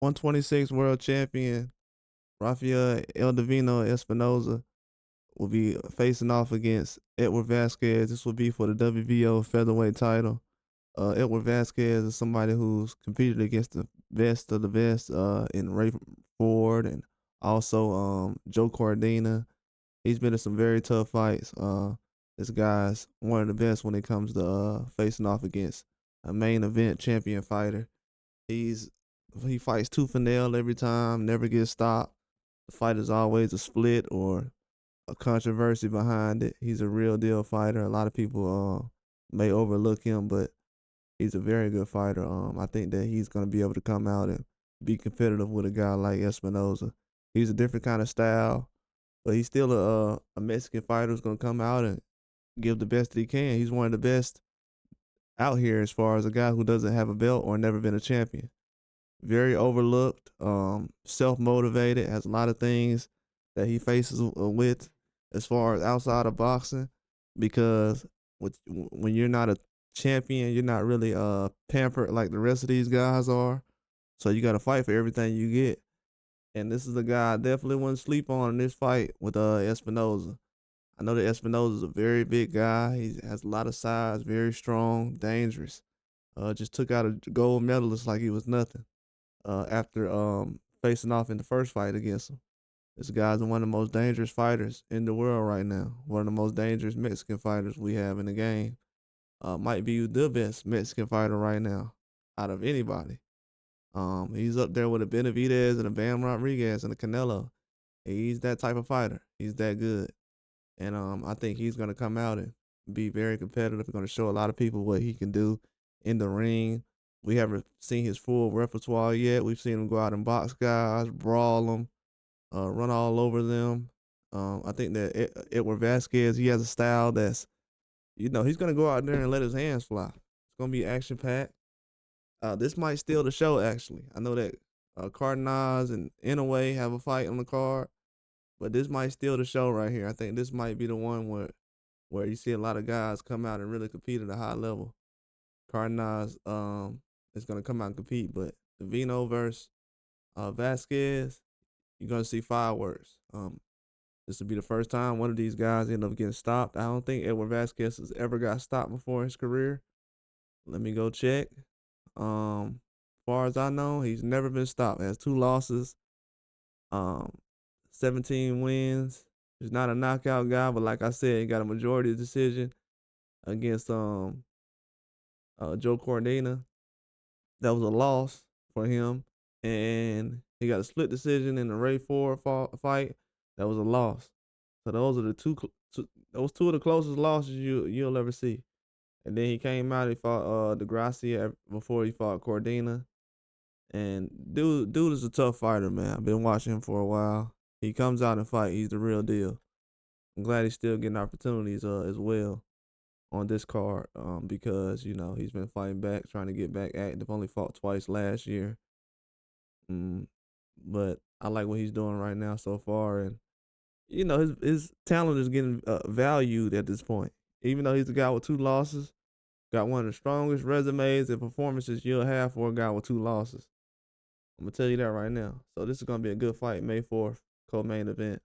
126 world champion Rafael Espinoza will be facing off against Edward Vazquez. This will be for the WBO featherweight title. Edward Vazquez is somebody who's competed against the best of the best in Ray Ford and also Joe Cardena. He's been in some very tough fights. This guy's one of the best when it comes to facing off against a main event champion fighter. He's he fights tooth and nail every time, never gets stopped. The fight is always a split or a controversy behind it. He's a real deal fighter. A lot of people may overlook him, but he's a very good fighter. I think that he's gonna be able to come out and be competitive with a guy like Espinoza. He's a different kind of style, but he's still a Mexican fighter who's gonna come out and give the best that he can. He's one of the best out here as far as a guy who doesn't have a belt or never been a champion. Very overlooked, self-motivated, has a lot of things that he faces with as far as outside of boxing, because when you're not a champion, you're not really pampered like the rest of these guys are. So you got to fight for everything you get. And this is a guy I definitely wouldn't sleep on in this fight with Espinoza. I know that Espinoza is a very big guy. He has a lot of size, very strong, dangerous. Just took out a gold medalist like he was nothing. After facing off in the first fight against him. This guy's one of the most dangerous fighters in the world right now. One of the most dangerous Mexican fighters we have in the game. Might be the best Mexican fighter right now out of anybody. He's up there with a Benavidez and a Bam Rodriguez and a Canelo. He's that type of fighter. He's that good. And I think he's going to come out and be very competitive. He's going to show a lot of people what he can do in the ring. We haven't seen his full repertoire yet. We've seen him go out and box guys, brawl them, run all over them. I think that Edward Vazquez, he has a style that's, he's going to go out there and let his hands fly. It's going to be action-packed. This might steal the show, actually. I know that Cardenas and Inoue have a fight on the card, but this might steal the show right here. I think this might be the one where you see a lot of guys come out and really compete at a high level. Cardenas is going to come out and compete, but the Vino versus Vazquez, you're going to see fireworks. This will be the first time one of these guys end up getting stopped. I don't think Edward Vazquez has ever got stopped before in his career. Let me go check. As far as I know, he's never been stopped. He has 2 losses, 17 wins. He's not a knockout guy, but like I said, he got a majority decision against Joe Cardena. That was a loss for him, and he got a split decision in the Ray Ford fight. That was a loss. So those are the those two of the closest losses you'll ever see. And then he came out. He fought DeGracia before he fought Cardena. And dude is a tough fighter, man. I've been watching him for a while. He comes out and fight. He's the real deal. I'm glad he's still getting opportunities as well on this card, because he's been fighting back, trying to get back active. Only fought twice last year, but I like what he's doing right now so far, and his talent is getting valued at this point. Even though he's a guy with 2 losses, got one of the strongest resumes and performances you'll have for a guy with 2 losses. I'm gonna tell you that right now. So this is gonna be a good fight, May 4th, co-main event.